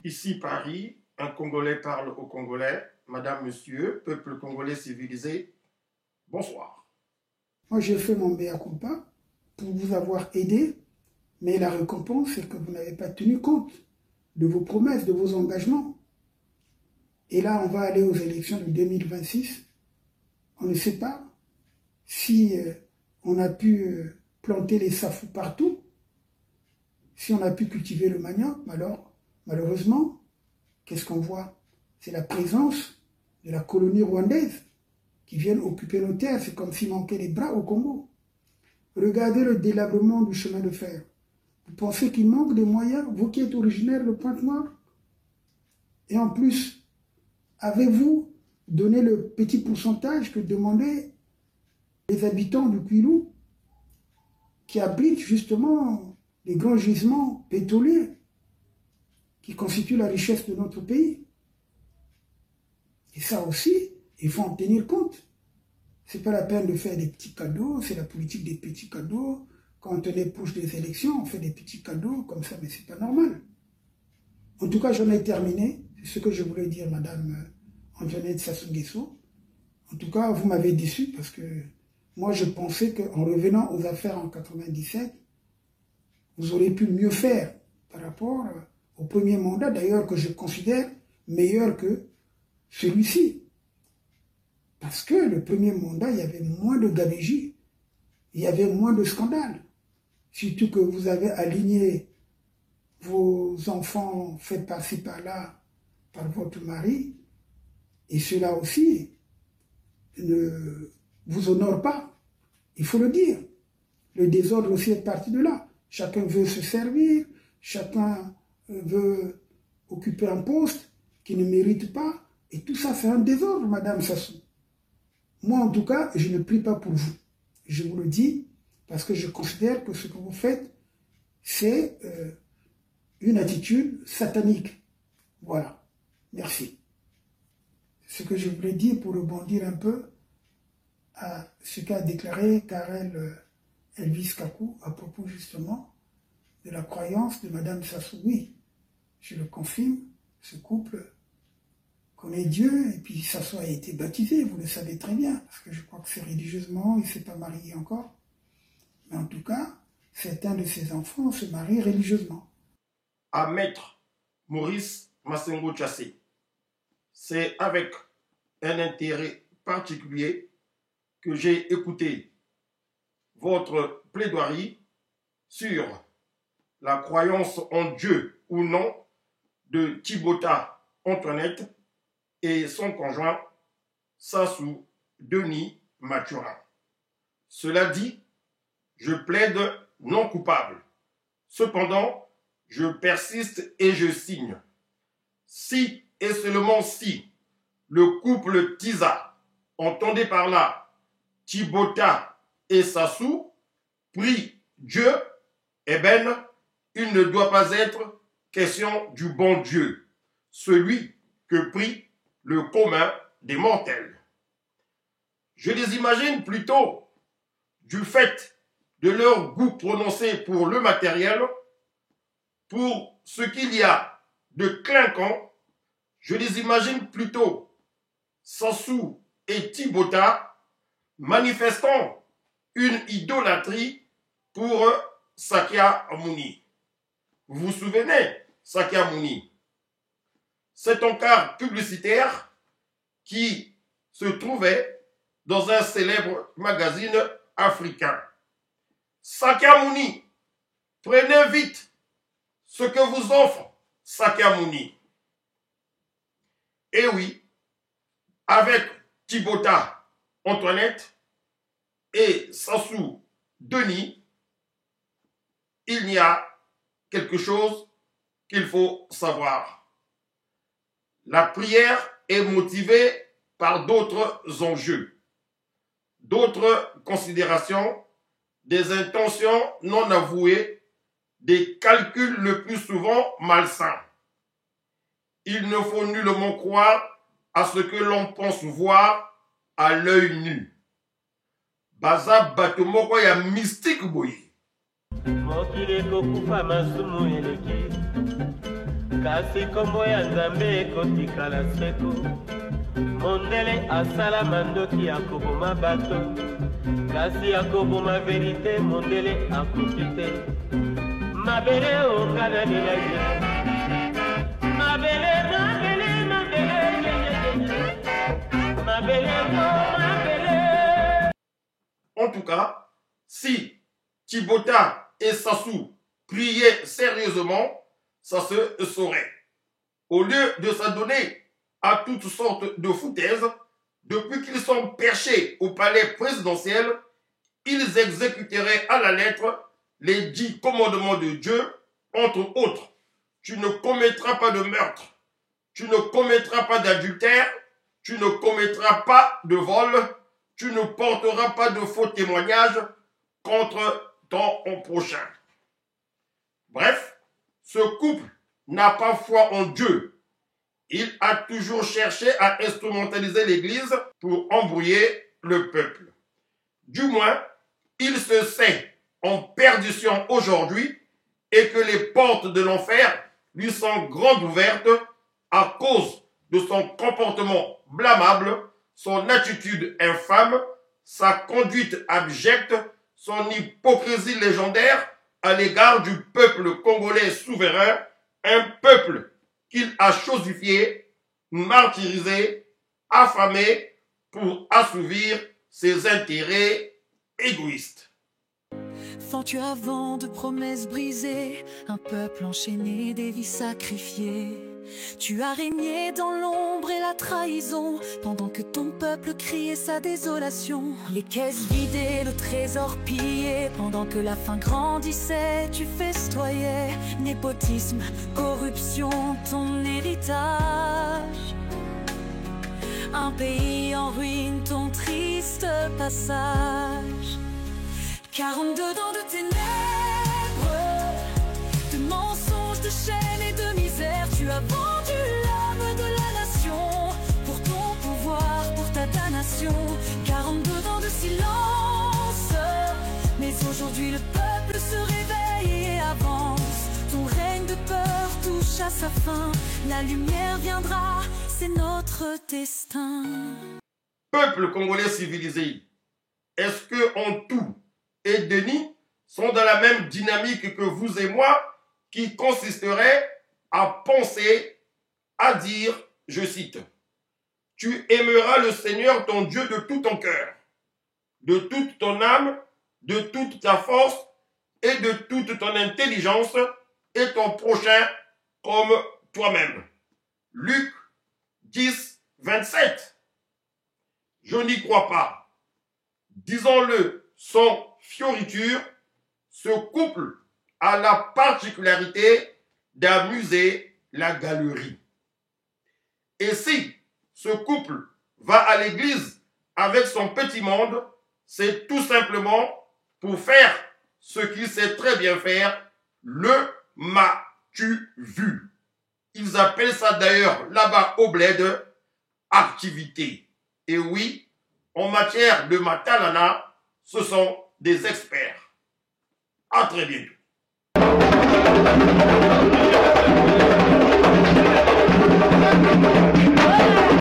Ici Paris, un Congolais parle au Congolais. Madame, monsieur, peuple congolais civilisé, bonsoir. Moi, j'ai fait mon mea culpa pour vous avoir aidé, mais la récompense, c'est que vous n'avez pas tenu compte de vos promesses, de vos engagements. Et là, on va aller aux élections de 2026. On ne sait pas si on a pu planter les safous partout, si on a pu cultiver le manioc. Alors, malheureusement, qu'est-ce qu'on voit? C'est la présence de la colonie rwandaise qui viennent occuper nos terres. C'est comme s'il manquait les bras au Congo. Regardez le délabrement du chemin de fer. Vous pensez qu'il manque de moyens, vous qui êtes originaire de Pointe-Noire? Et en plus, avez-vous donné le petit pourcentage que demandaient les habitants du Kwilu qui abritent justement les grands gisements pétroliers qui constituent la richesse de notre pays? Et ça aussi, il faut en tenir compte. C'est pas la peine de faire des petits cadeaux, c'est la politique des petits cadeaux. Quand on est proche des élections, on fait des petits cadeaux comme ça, mais c'est pas normal. En tout cas, j'en ai terminé. C'est ce que je voulais dire, Madame Antoinette Sassou Nguesso. En tout cas, vous m'avez déçu parce que moi, je pensais qu'en revenant aux affaires en 97, vous auriez pu mieux faire par rapport au premier mandat, d'ailleurs, que je considère meilleur que celui-ci. Parce que le premier mandat, il y avait moins de gabegie, il y avait moins de scandales. Surtout que vous avez aligné vos enfants faits par-ci par-là par votre mari, et cela aussi ne vous honore pas. Il faut le dire. Le désordre aussi est parti de là. Chacun veut se servir, chacun veut occuper un poste qu'il ne mérite pas, et tout ça c'est un désordre, Madame Sassou. Moi, en tout cas, je ne prie pas pour vous. Je vous le dis parce que je considère que ce que vous faites, c'est une attitude satanique. Voilà. Merci. Ce que je voulais dire pour rebondir un peu à ce qu'a déclaré Karel Elvis Kakou à propos justement de la croyance de Madame Sassou. Oui, je le confirme, ce couple connaît Dieu, et puis Sassou a été baptisé, vous le savez très bien, parce que je crois que c'est religieusement, il ne s'est pas marié encore. Mais en tout cas, certains de ses enfants se marient religieusement. À Maître Maurice Massengo Tchassé, c'est avec un intérêt particulier que j'ai écouté votre plaidoirie sur la croyance en Dieu ou non de Thibota Antoinette et son conjoint Sassou Denis Mathurin. Cela dit, je plaide non coupable. Cependant, je persiste et je signe. Si et seulement si le couple Tiza, entendez par là Thibota et Sassou, prie Dieu, eh bien, il ne doit pas être question du bon Dieu, celui que prie le commun des mortels. Je les imagine plutôt, du fait de leur goût prononcé pour le matériel, pour ce qu'il y a de clinquant, je les imagine plutôt Sassou et Thibota manifestant une idolâtrie pour Sakyamuni. Vous vous souvenez, Sakyamuni? C'est un encart publicitaire qui se trouvait dans un célèbre magazine africain. Sakyamuni, prenez vite ce que vous offre Sakyamuni. Et oui, avec Thibota Antoinette et Sassou Denis, il y a quelque chose qu'il faut savoir. La prière est motivée par d'autres enjeux, d'autres considérations, des intentions non avouées, des calculs le plus souvent malsains. Il ne faut nullement croire à ce que l'on pense voir à l'œil nu. Baza batomoko ya mystique boye. kasi kombo ya nzambe ekotikala seko mondele asala mandoki akoboma bato kasi akoboma verite mondele akoki te mabele ongana lilaye mabele mabele mabele mabele mabele. En tout cas, si Thibota et Sassou priaient sérieusement, ça se saurait. Au lieu de s'adonner à toutes sortes de foutaises, depuis qu'ils sont perchés au palais présidentiel, ils exécuteraient à la lettre les 10 commandements de Dieu, entre autres. Tu ne commettras pas de meurtre, tu ne commettras pas d'adultère, tu ne commettras pas de vol, tu ne porteras pas de faux témoignages contre ton prochain. Bref, ce couple n'a pas foi en Dieu. Il a toujours cherché à instrumentaliser l'Église pour embrouiller le peuple. Du moins, il se sait en perdition aujourd'hui et que les portes de l'enfer lui sont grandes ouvertes à cause de son comportement blâmable, son attitude infâme, sa conduite abjecte, son hypocrisie légendaire à l'égard du peuple congolais souverain, un peuple qu'il a chosifié, martyrisé, affamé pour assouvir ses intérêts égoïstes. Fends-tu avant de promesses brisées, un peuple enchaîné, des vies sacrifiées. Tu as régné dans l'ombre et la trahison, pendant que ton peuple criait sa désolation. Les caisses vidées, le trésor pillé, pendant que la faim grandissait, tu festoyais. Népotisme, corruption, ton héritage. Un pays en ruine, ton triste passage. 42 ans de ténèbres, de mensonges, de chaînes et de misère. Tu as vendu l'âme de la nation pour ton pouvoir, pour ta damnation. 42 ans de silence, mais aujourd'hui le peuple se réveille et avance. Ton règne de peur touche à sa fin. La lumière viendra, c'est notre destin. Peuple congolais civilisé, est-ce que en tout et Denis sont dans la même dynamique que vous et moi, qui consisterait à penser, à dire, je cite, « Tu aimeras le Seigneur ton Dieu de tout ton cœur, de toute ton âme, de toute ta force et de toute ton intelligence, et ton prochain comme toi-même. » Luc 10, 27. Je n'y crois pas. Disons-le sans fioriture, ce couple a la particularité d'amuser la galerie. Et si ce couple va à l'église avec son petit monde, c'est tout simplement pour faire ce qu'il sait très bien faire, le m'as-tu vu. Ils appellent ça d'ailleurs là-bas au bled activité. Et oui, en matière de matalana, ce sont des experts. À très bientôt.